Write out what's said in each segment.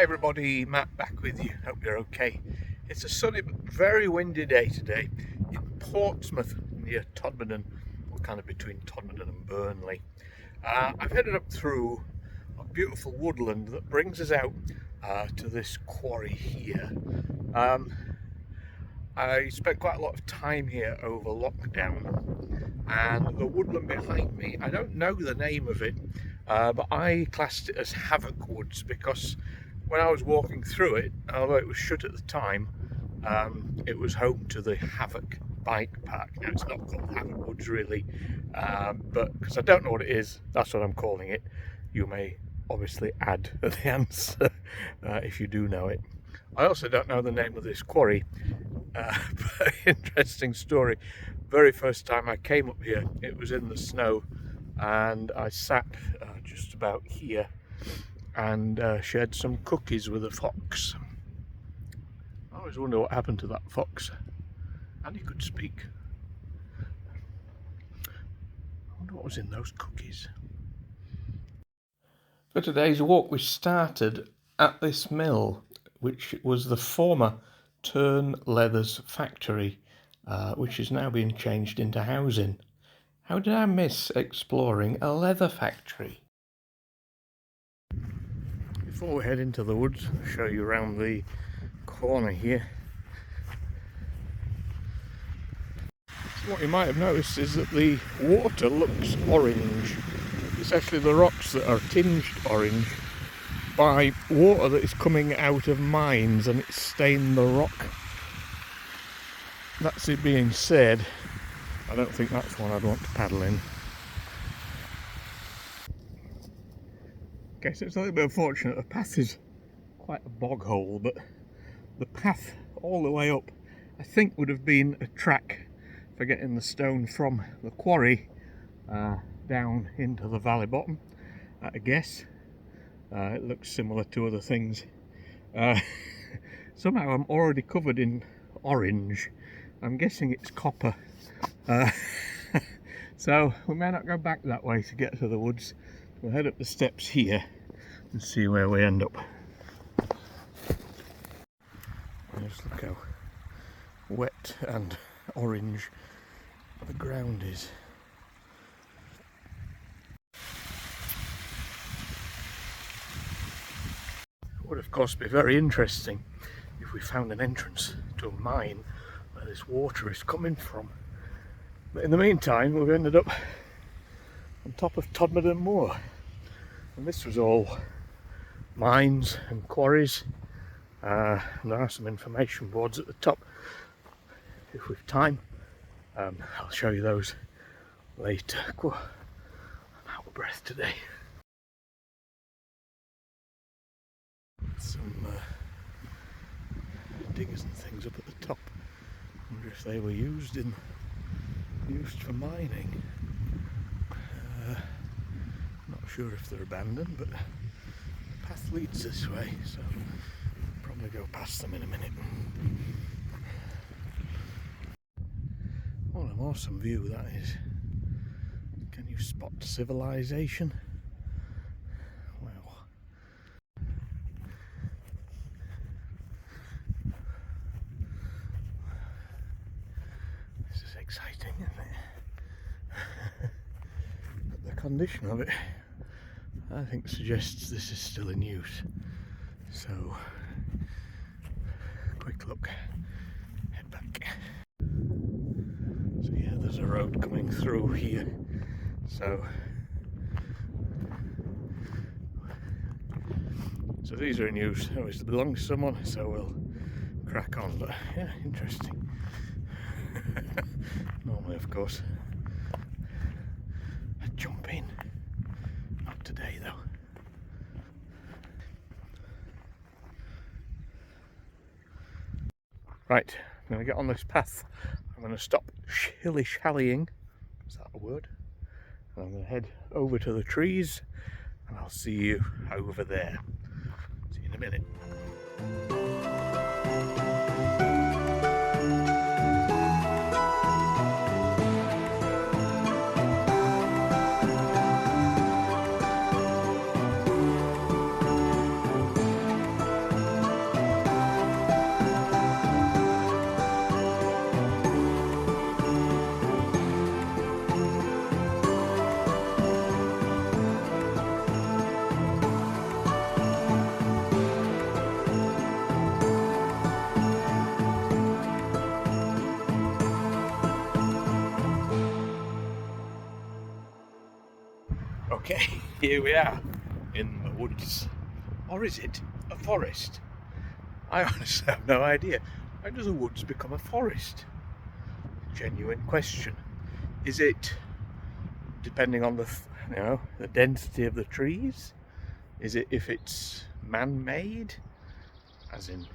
everybody, Matt back with you. Hope you're okay. It's a sunny but very windy day today in Portsmouth near Todmorden, or kind of between Todmorden and Burnley. I've headed up through a beautiful woodland that brings us out to this quarry here. I spent quite a lot of time here over lockdown, and the woodland behind me, I don't know the name of it, but I classed it as Havok Woods because when I was walking through it, although it was shut at the time, it was home to the Havok Bike Park. Now it's not called Havok Woods really, but because I don't know what it is, that's what I'm calling it. You may obviously add the answer if you do know it. I also don't know the name of this quarry. But interesting story. Very first time I came up here, it was in the snow, and I sat just about here and shared some cookies with a fox. I always wonder what happened to that fox, and he could speak. I wonder what was in those cookies. For today's walk we started at this mill, which was the former Turn Leathers factory, which is now being changed into housing. How did I miss exploring a leather factory? Before we head into the woods, I'll show you around the corner here. So what you might have noticed is that the water looks orange. It's actually the rocks that are tinged orange by water that is coming out of mines, and it's stained the rock. That's it being said, I don't think that's one I'd want to paddle in. Okay, so it's a little bit unfortunate. The path is quite a bog hole, but the path all the way up I think would have been a track for getting the stone from the quarry down into the valley bottom, I guess. It looks similar to other things. Somehow I'm already covered in orange. I'm guessing it's copper. So we may not go back that way to get to the woods. We'll head up the steps here and see where we end up. Just look how wet and orange the ground is. It would of course be very interesting if we found an entrance to a mine where this water is coming from. But in the meantime we've ended up on top of Todmorden Moor, and this was all mines and quarries. And there are some information boards at the top if we've time. I'll show you those later. I'm out of breath today. Some diggers and things up at the top. I wonder if they were used for mining. Not sure if they're abandoned, but the path leads this way, so I'll probably go past them in a minute. What an awesome view that is. Can you spot civilization? Wow. This is exciting, isn't it? But the condition of it, I think, suggests this is still in use. So, quick look, head back. So yeah, there's a road coming through here. So these are in use. They always belong to someone, so we'll crack on. But yeah, interesting. Normally, of course, I'd jump in. Not today, though. Right, I'm going to get on this path. I'm going to stop shilly-shallying. Is that a word? And I'm going to head over to the trees, and I'll see you over there. See you in a minute. Okay, here we are in the woods. Or is it a forest? I honestly have no idea. How does the woods become a forest? Genuine question. Is it depending on the density of the trees? Is it if it's man-made? As in,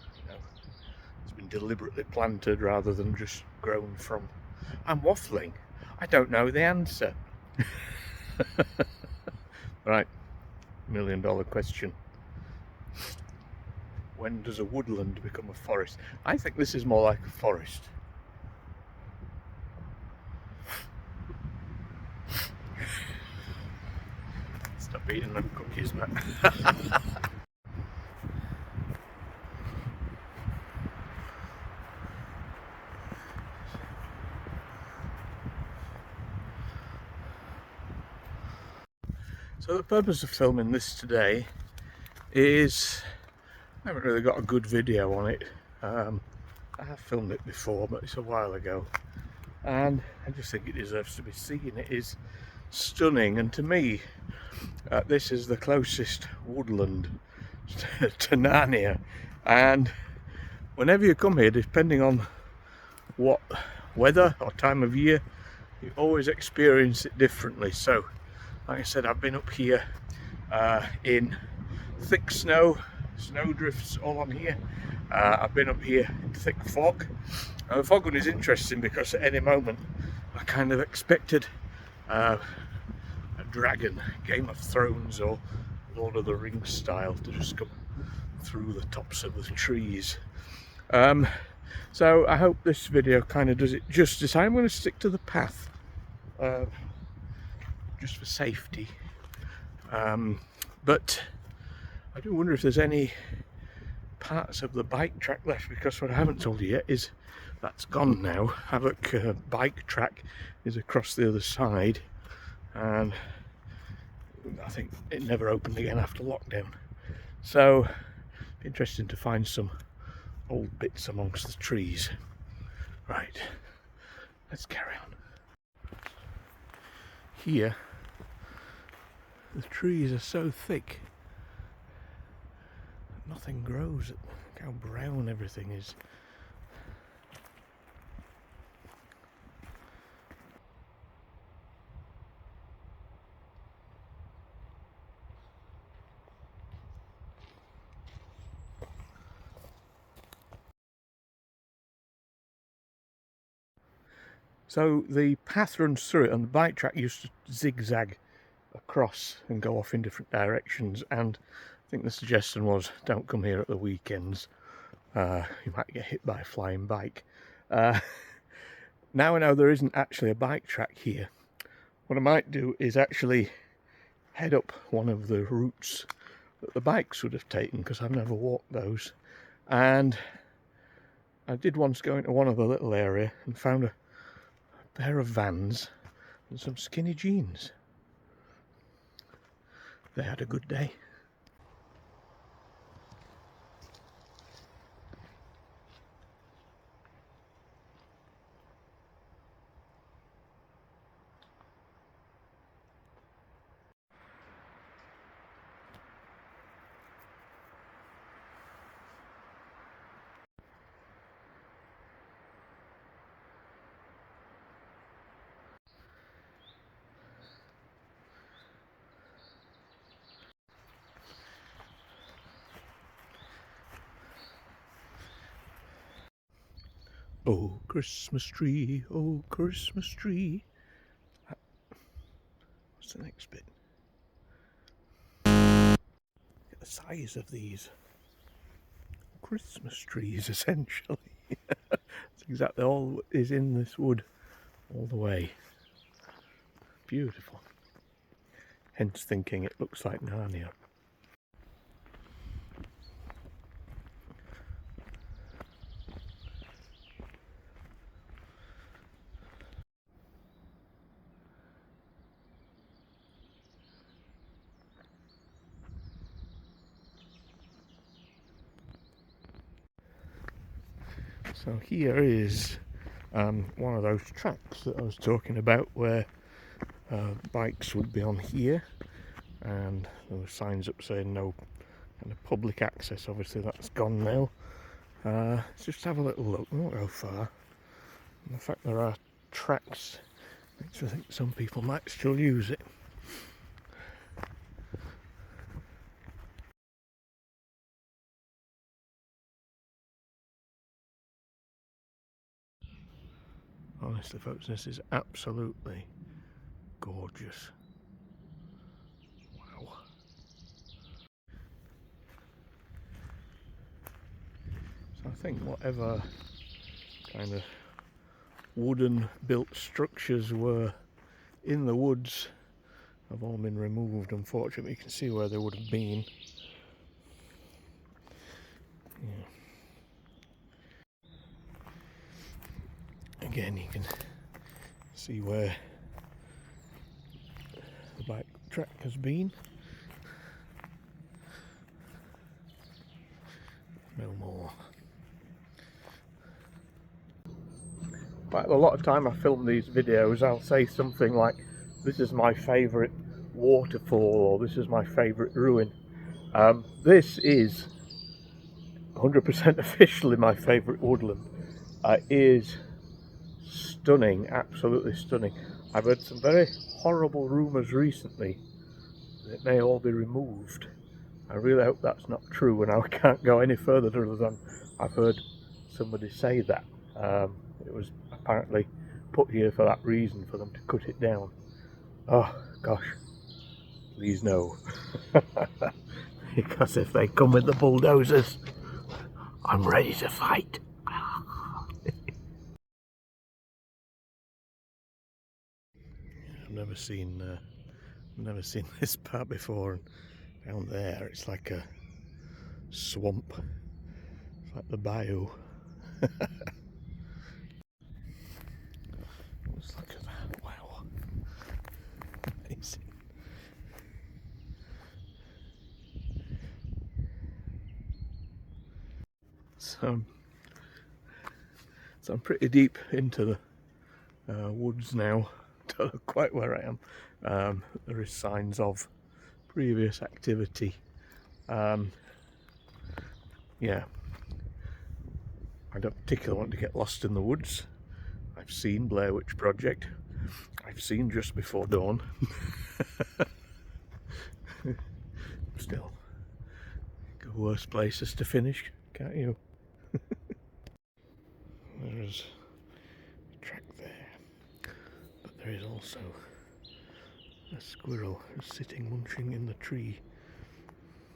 it's been deliberately planted rather than just grown from... I'm waffling. I don't know the answer. Right, $1 million question. When does a woodland become a forest? I think this is more like a forest. Stop eating them cookies, man. So the purpose of filming this today is, I haven't really got a good video on it. I have filmed it before, but it's a while ago, and I just think it deserves to be seen. It is stunning, and to me, this is the closest woodland to Narnia. And whenever you come here, depending on what weather or time of year, you always experience it differently. So, like I said, I've been up here in thick snow drifts all on here. I've been up here in thick fog. The fog one is interesting because at any moment I kind of expected a dragon, Game of Thrones or Lord of the Rings style, to just come through the tops of the trees. So I hope this video kind of does it justice. I'm going to stick to the path just for safety, but I do wonder if there's any parts of the bike track left, because what I haven't told you yet is that's gone now. Havok Bike Track is across the other side, and I think it never opened again after lockdown. So interesting to find some old bits amongst the trees. Right, let's carry on. Here the trees are so thick that nothing grows. Look how brown everything is. So the path runs through it, and the bike track used to zigzag across and go off in different directions, and I think the suggestion was don't come here at the weekends, you might get hit by a flying bike. Now I know there isn't actually a bike track here. What I might do is actually head up one of the routes that the bikes would have taken, because I've never walked those. And I did once go into one of the little area and found a pair of Vans and some skinny jeans. They had a good day. Oh, Christmas tree, oh, Christmas tree. What's the next bit? Look at the size of these Christmas trees, essentially. That's exactly all is in this wood all the way. Beautiful. Hence thinking it looks like Narnia. So here is one of those tracks that I was talking about, where bikes would be on here, and there were signs up saying no kind of public access. Obviously that's gone now. Let's just have a little look. We won't go far. And the fact there are tracks makes me think some people might still use it. Honestly folks, this is absolutely gorgeous. Wow. So I think whatever kind of wooden built structures were in the woods have all been removed. Unfortunately, you can see where they would have been. Yeah. Again, you can see where the bike track has been. No more. But a lot of time I film these videos, I'll say something like, this is my favourite waterfall, or this is my favourite ruin. This is 100% officially my favourite woodland. It is stunning, absolutely stunning. I've heard some very horrible rumours recently that it may all be removed. I really hope that's not true, and I can't go any further other than I've heard somebody say that. It was apparently put here for that reason, for them to cut it down. Oh gosh, please no. Because if they come with the bulldozers, I'm ready to fight. I've never seen this part before. And down there it's like a swamp. It's like the bayou. Just look at that, wow. Amazing. So I'm pretty deep into the woods now. Don't know quite where I am. There is signs of previous activity. Yeah, I don't particularly want to get lost in the woods. I've seen Blair Witch Project. I've seen Just Before Dawn. Still, go worse places to finish, can't you? There's a track there, but there is also a squirrel who's sitting munching in the tree.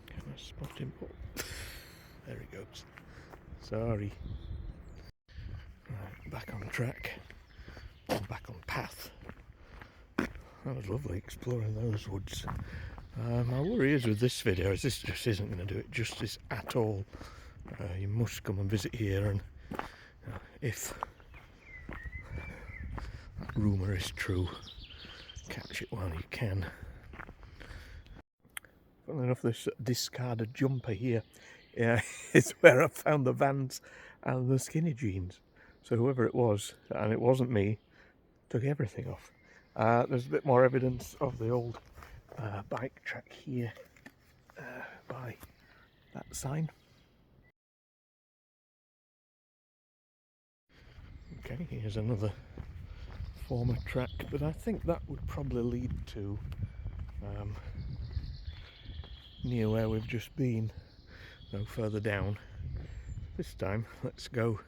Can I spot him? Oh, there he goes. Sorry. Right, back on track. Back on path. That was lovely exploring those woods. My worry is with this video is this just isn't going to do it justice at all. You must come and visit here, and if that rumour is true, catch it while you can. Funnily enough, this discarded jumper here is where I found the Vans and the skinny jeans. So whoever it was, and it wasn't me, took everything off. There's a bit more evidence of the old bike track here by that sign. Okay, here's another former track, but I think that would probably lead to near where we've just been, no further down. This time, let's go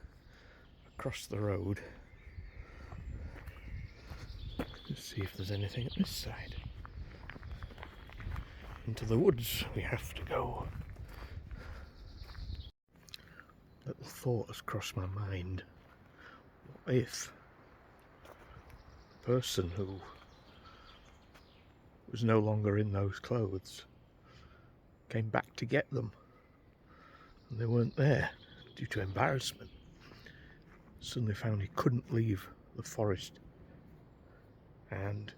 across the road. Let's see if there's anything at this side. Into the woods we have to go. Little thought has crossed my mind. What if the person who was no longer in those clothes came back to get them and they weren't there due to embarrassment? Suddenly found he couldn't leave the forest, and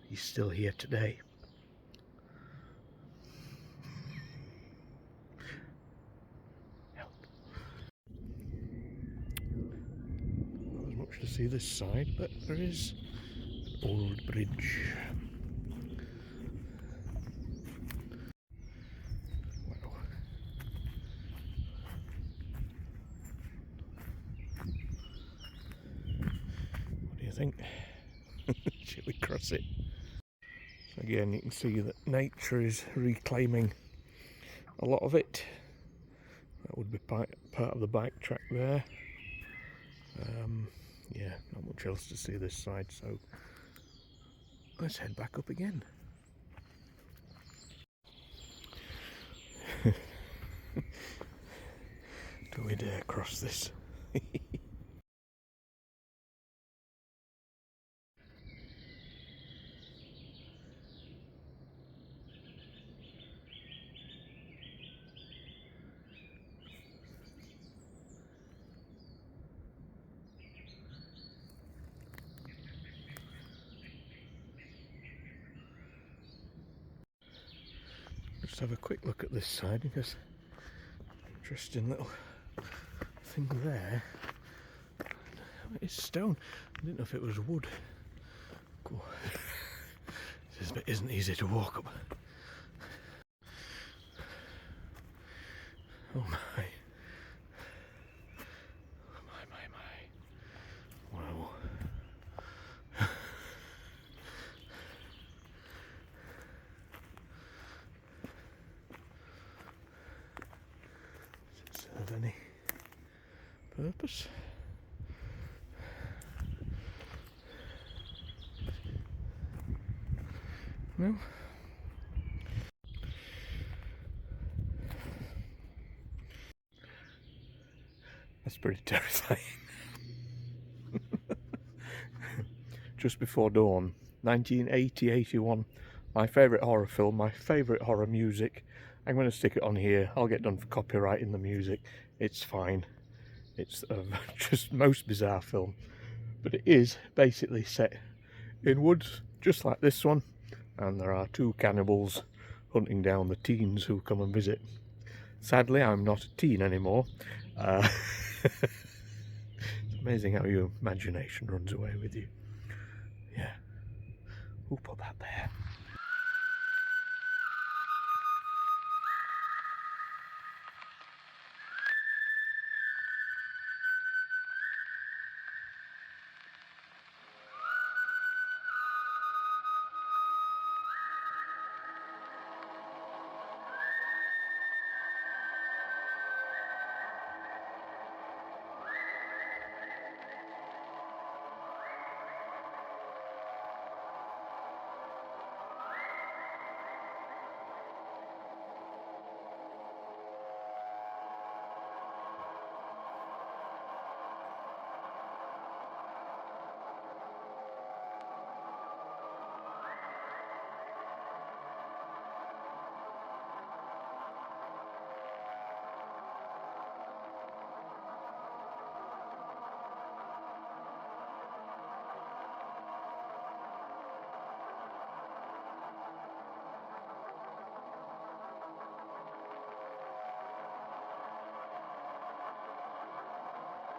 he's still here today. Help. Not as much to see this side, but there is an old bridge. think. Should we cross it? Again, you can see that nature is reclaiming a lot of it. That would be part of the bike track there. Yeah, not much else to see this side, so let's head back up again. Do we dare cross this? Just have a quick look at this side, because interesting little thing there. It's stone. I didn't know if it was wood. Cool. This bit isn't easy to walk up. Oh my. My. Wow. Does it serve any purpose? No. That's pretty terrifying. Just Before Dawn, 1980-81. My favourite horror film, my favourite horror music. I'm going to stick it on here. I'll get done for copyrighting the music. It's fine. It's just most bizarre film. But it is basically set in woods, just like this one. And there are two cannibals hunting down the teens who come and visit. Sadly, I'm not a teen anymore. It's amazing how your imagination runs away with you. Yeah. Who put that there?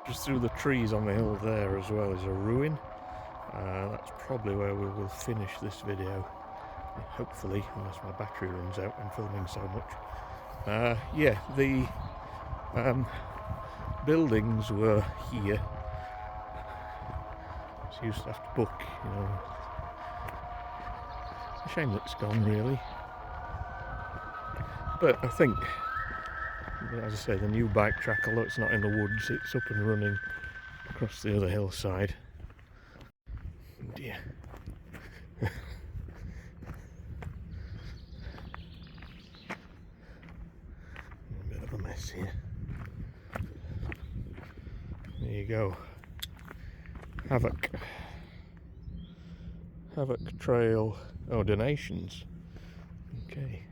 Just through the trees on the hill there as well is a ruin. That's probably where we will finish this video, hopefully, unless my battery runs out. I'm filming so much. Yeah, the buildings were here. So you used to have to book, you know. A shame that it's gone, really. But I think, as I say, the new bike track, although it's not in the woods, it's up and running across the other hillside. Oh dear. A bit of a mess here. There you go. Havok Trail. Oh, donations. Okay.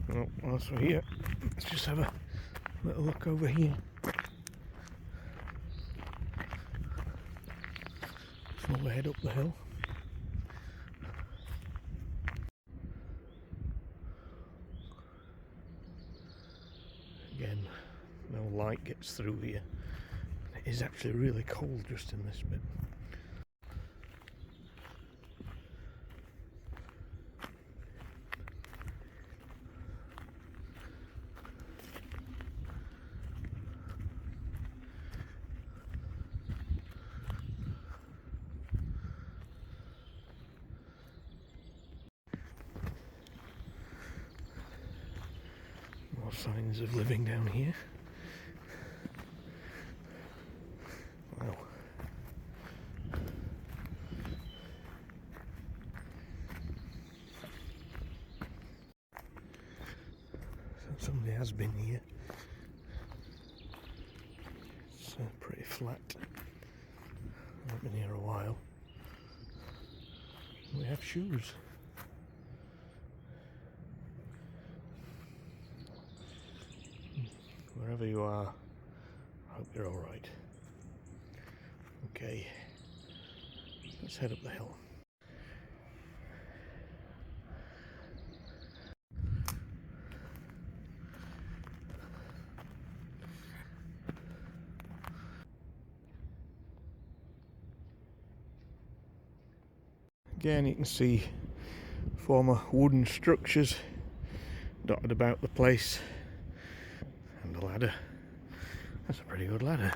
Well, whilst we're here, let's just have a little look over here. Before we head up the hill. Again, no light gets through here. It is actually really cold just in this bit. signs of living down here. Wow. So somebody has been here. It's pretty flat. I've been here a while. We have shoes. Wherever you are, I hope you're alright. Okay, let's head up the hill. Again, you can see former wooden structures dotted about the place, and a ladder. That's a pretty good ladder.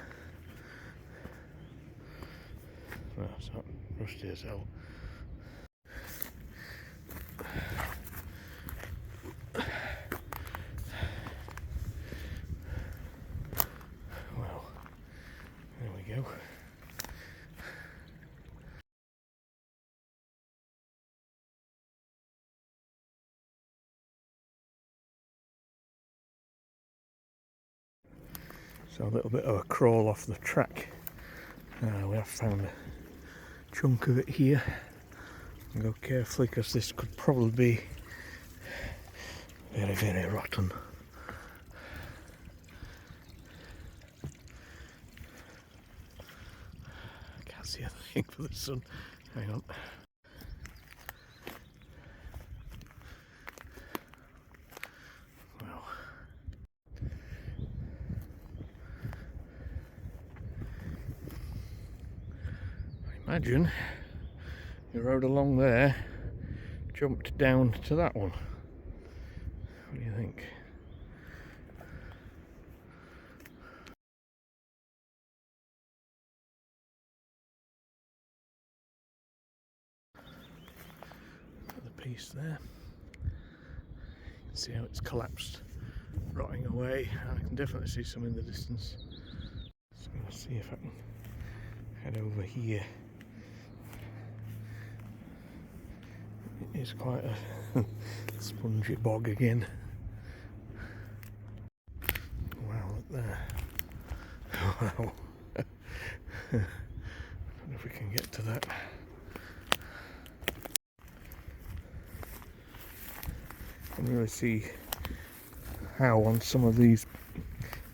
Well, it's not rusty as hell. Well, there we go. So a little bit of a crawl off the track. We have found a chunk of it here. I'll go carefully because this could probably be very, very rotten. I can't see a thing for the sun. Hang on. Well, I imagine you rode along there, jumped down to that one. What do you think? The piece there. You can see how it's collapsed, rotting away. I can definitely see some in the distance. So I'm going to see if I can head over here. It is quite a spongy bog again. Wow, look there. Wow. I don't know if we can get to that. You can really see how on some of these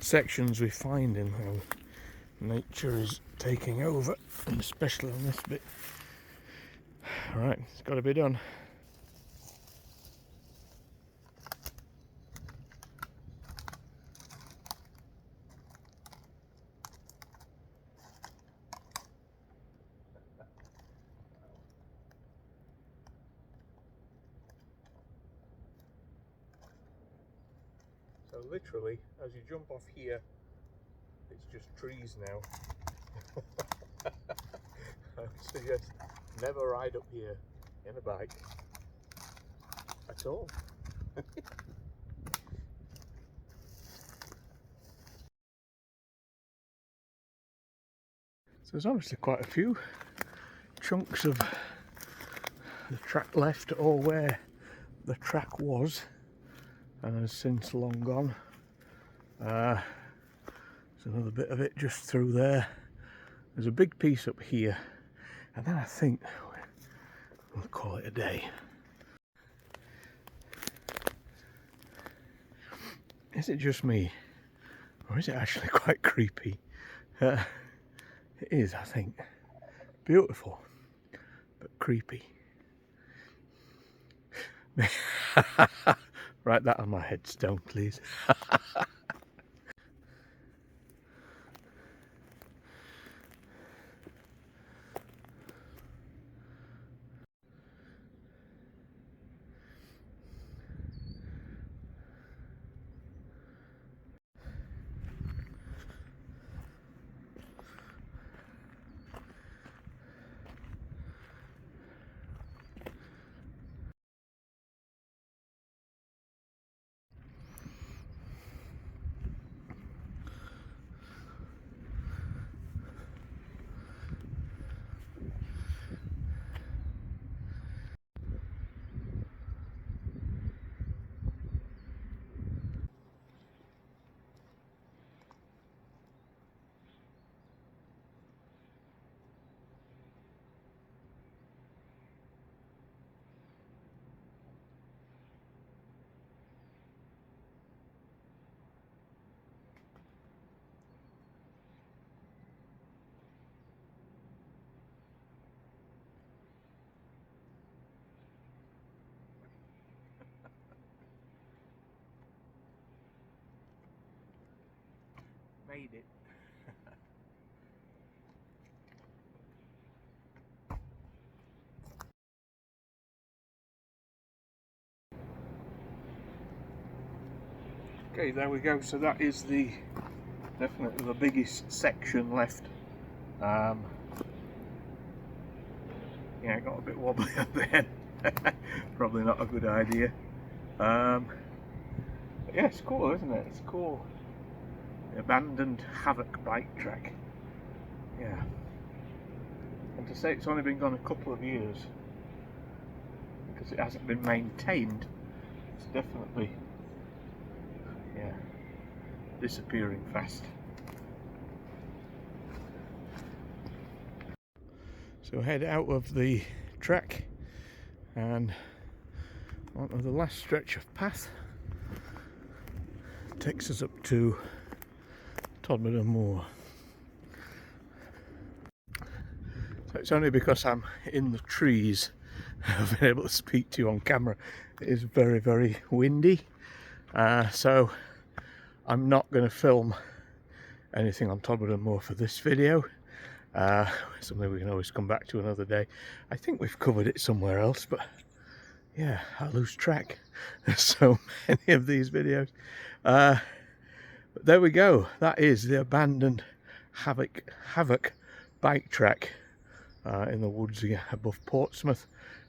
sections we find in how nature is taking over, and especially on this bit. Right, it's got to be done. So literally, as you jump off here, it's just trees now. I would suggest never ride up here in a bike at all. So there's obviously quite a few chunks of the track left, or where the track was, and has since long gone. There's another bit of it just through there. There's a big piece up here, and then I think we'll call it a day. Is it just me, or is it actually quite creepy? It is, I think. Beautiful, but creepy. Write that on my headstone, please. made it. Okay, there we go. So that is definitely the biggest section left. Yeah, it got a bit wobbly at the end. Probably not a good idea. But yeah, it's cool, isn't it? It's cool. The abandoned Havok bike track. Yeah. And to say it's only been gone a couple of years, because it hasn't been maintained, it's definitely, yeah, disappearing fast. So head out of the track and onto the last stretch of path. Takes us up to Todmorden Moor. So it's only because I'm in the trees I've been able to speak to you on camera. It is very, very windy, so I'm not going to film anything on Todmorden Moor for this video. Something we can always come back to another day. I think we've covered it somewhere else, but yeah, I lose track. There's so many of these videos. But there we go. That is the abandoned Havok bike track in the woods above Portsmouth.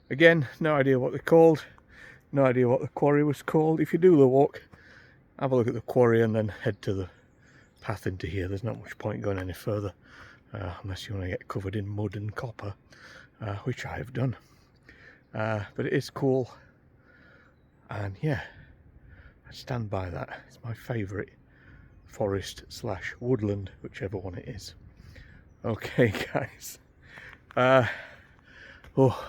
Again, no idea what they're called. No idea what the quarry was called. If you do the walk, have a look at the quarry and then head to the path into here. There's not much point going any further. Unless you want to get covered in mud and copper, which I have done. But it is cool, and yeah, I stand by that. It's my favourite forest / woodland, whichever one it is. Okay, guys. Oh,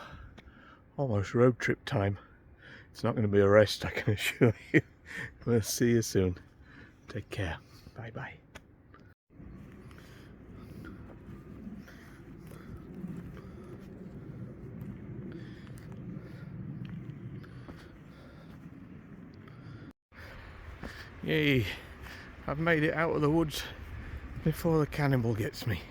almost road trip time. It's not going to be a rest, I can assure you. We'll see you soon. Take care. Bye bye. Yay, I've made it out of the woods before the cannibal gets me.